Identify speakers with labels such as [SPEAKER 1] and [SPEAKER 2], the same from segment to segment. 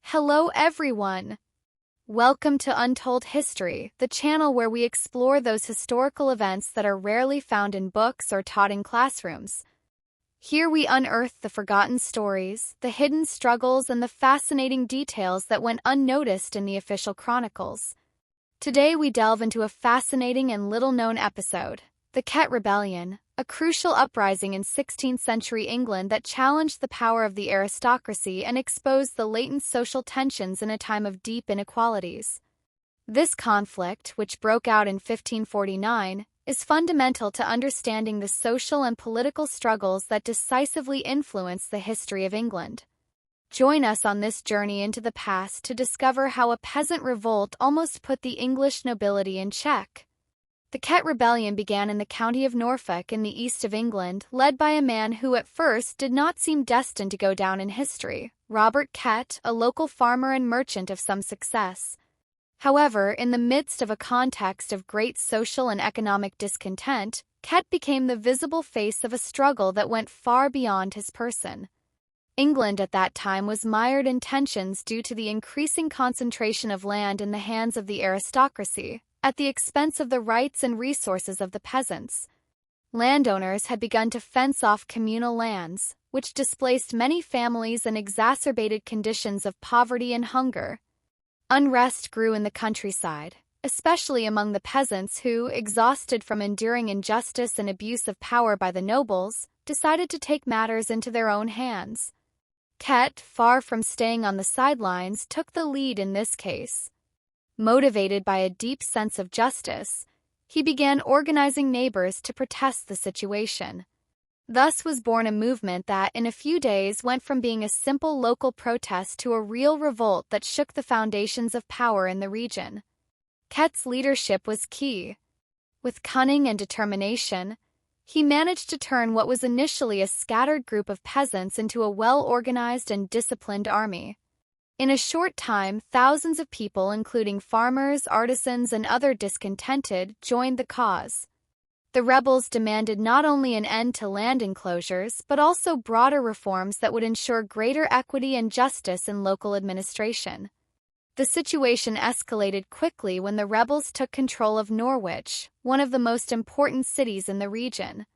[SPEAKER 1] Hello everyone! Welcome to Untold History, the channel where we explore those historical events that are rarely found in books or taught in classrooms. Here we unearth the forgotten stories, the hidden struggles, and the fascinating details that went unnoticed in the official chronicles. Today we delve into a fascinating and little-known episode, the Kett Rebellion, a crucial uprising in 16th century England that challenged the power of the aristocracy and exposed the latent social tensions in a time of deep inequalities. This conflict, which broke out in 1549, is fundamental to understanding the social and political struggles that decisively influenced the history of England. Join us on this journey into the past to discover how a peasant revolt almost put the English nobility in check. The Kett Rebellion began in the county of Norfolk in the east of England, led by a man who at first did not seem destined to go down in history, Robert Kett, a local farmer and merchant of some success. However, in the midst of a context of great social and economic discontent, Kett became the visible face of a struggle that went far beyond his person. England at that time was mired in tensions due to the increasing concentration of land in the hands of the aristocracy, at the expense of the rights and resources of the peasants. Landowners had begun to fence off communal lands, which displaced many families and exacerbated conditions of poverty and hunger. Unrest grew in the countryside, especially among the peasants who, exhausted from enduring injustice and abuse of power by the nobles, decided to take matters into their own hands. Kett, far from staying on the sidelines, took the lead in this case. Motivated by a deep sense of justice, he began organizing neighbors to protest the situation. Thus was born a movement that, in a few days, went from being a simple local protest to a real revolt that shook the foundations of power in the region. Kett's leadership was key. With cunning and determination, he managed to turn what was initially a scattered group of peasants into a well-organized and disciplined army. In a short time, thousands of people, including farmers, artisans, and other discontented, joined the cause. The rebels demanded not only an end to land enclosures, but also broader reforms that would ensure greater equity and justice in local administration. The situation escalated quickly when the rebels took control of Norwich, one of the most important cities in the region.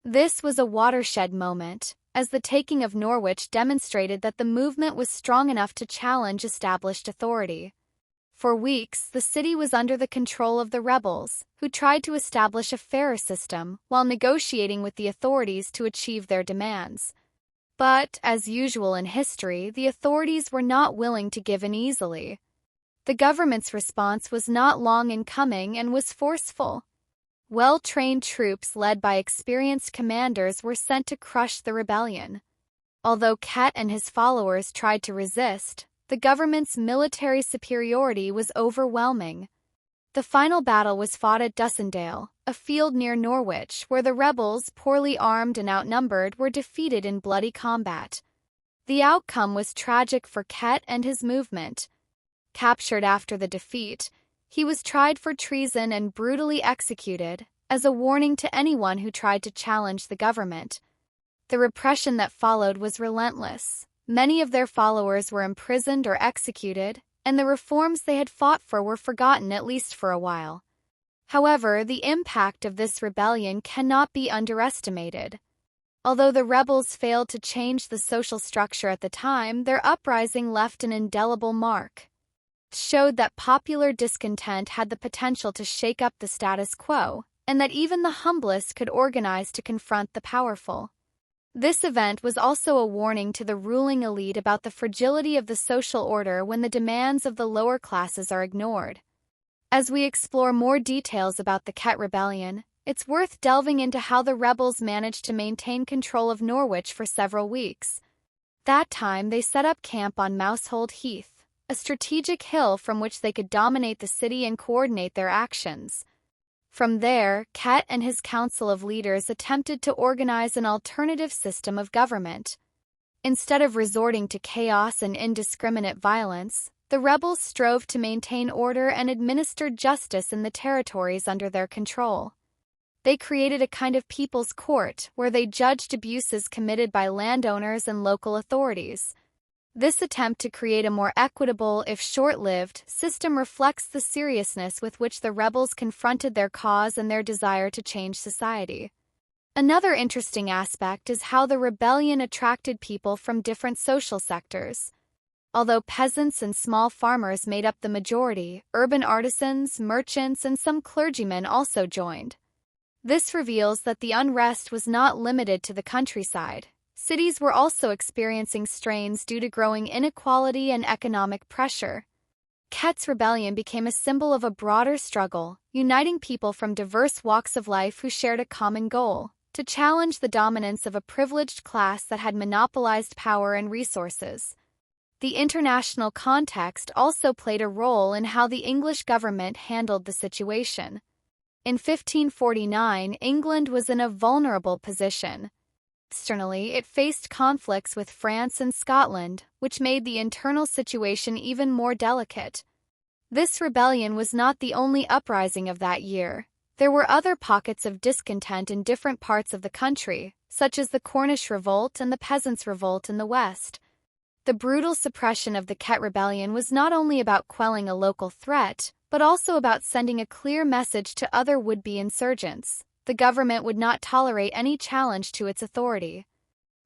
[SPEAKER 1] This was a watershed moment, as the taking of Norwich demonstrated that the movement was strong enough to challenge established authority. For weeks, the city was under the control of the rebels, who tried to establish a fairer system while negotiating with the authorities to achieve their demands. But, as usual in history, the authorities were not willing to give in easily. The government's response was not long in coming and was forceful. Well-trained troops led by experienced commanders were sent to crush the rebellion. Although Kett and his followers tried to resist, the government's military superiority was overwhelming. The final battle was fought at Dussindale, a field near Norwich, where the rebels, poorly armed and outnumbered, were defeated in bloody combat. The outcome was tragic for Kett and his movement. Captured after the defeat, he was tried for treason and brutally executed, as a warning to anyone who tried to challenge the government. The repression that followed was relentless. Many of their followers were imprisoned or executed, and the reforms they had fought for were forgotten at least for a while. However, the impact of this rebellion cannot be underestimated. Although the rebels failed to change the social structure at the time, their uprising left an indelible mark. Showed that popular discontent had the potential to shake up the status quo, and that even the humblest could organize to confront the powerful. This event was also a warning to the ruling elite about the fragility of the social order when the demands of the lower classes are ignored. As we explore more details about the Kett Rebellion, it's worth delving into how the rebels managed to maintain control of Norwich for several weeks. That time, they set up camp on Mousehold Heath, a strategic hill from which they could dominate the city and coordinate their actions. From there, Kett and his council of leaders attempted to organize an alternative system of government. Instead of resorting to chaos and indiscriminate violence, the rebels strove to maintain order and administer justice in the territories under their control. They created a kind of people's court where they judged abuses committed by landowners and local authorities. This attempt to create a more equitable, if short-lived, system reflects the seriousness with which the rebels confronted their cause and their desire to change society. Another interesting aspect is how the rebellion attracted people from different social sectors. Although peasants and small farmers made up the majority, urban artisans, merchants, and some clergymen also joined. This reveals that the unrest was not limited to the countryside. Cities were also experiencing strains due to growing inequality and economic pressure. Kett's rebellion became a symbol of a broader struggle, uniting people from diverse walks of life who shared a common goal: to challenge the dominance of a privileged class that had monopolized power and resources. The international context also played a role in how the English government handled the situation. In 1549, England was in a vulnerable position. Externally, it faced conflicts with France and Scotland, which made the internal situation even more delicate. This rebellion was not the only uprising of that year. There were other pockets of discontent in different parts of the country, such as the Cornish Revolt and the Peasants' Revolt in the West. The brutal suppression of the Kett Rebellion was not only about quelling a local threat, but also about sending a clear message to other would-be insurgents. The government would not tolerate any challenge to its authority.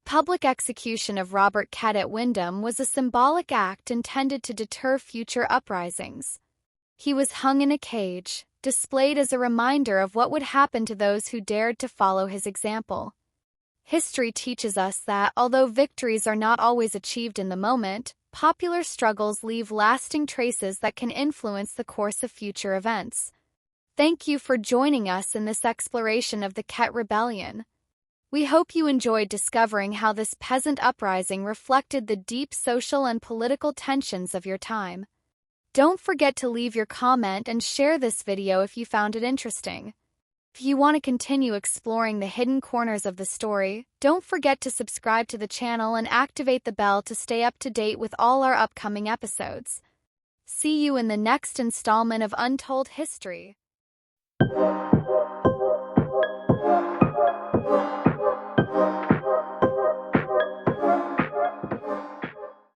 [SPEAKER 1] Public execution of Robert Kett at Windham was a symbolic act intended to deter future uprisings. He was hung in a cage, displayed as a reminder of what would happen to those who dared to follow his example. History teaches us that, although victories are not always achieved in the moment, popular struggles leave lasting traces that can influence the course of future events. Thank you for joining us in this exploration of the Kett Rebellion. We hope you enjoyed discovering how this peasant uprising reflected the deep social and political tensions of your time. Don't forget to leave your comment and share this video if you found it interesting. If you want to continue exploring the hidden corners of the story, don't forget to subscribe to the channel and activate the bell to stay up to date with all our upcoming episodes. See you in the next installment of Untold History.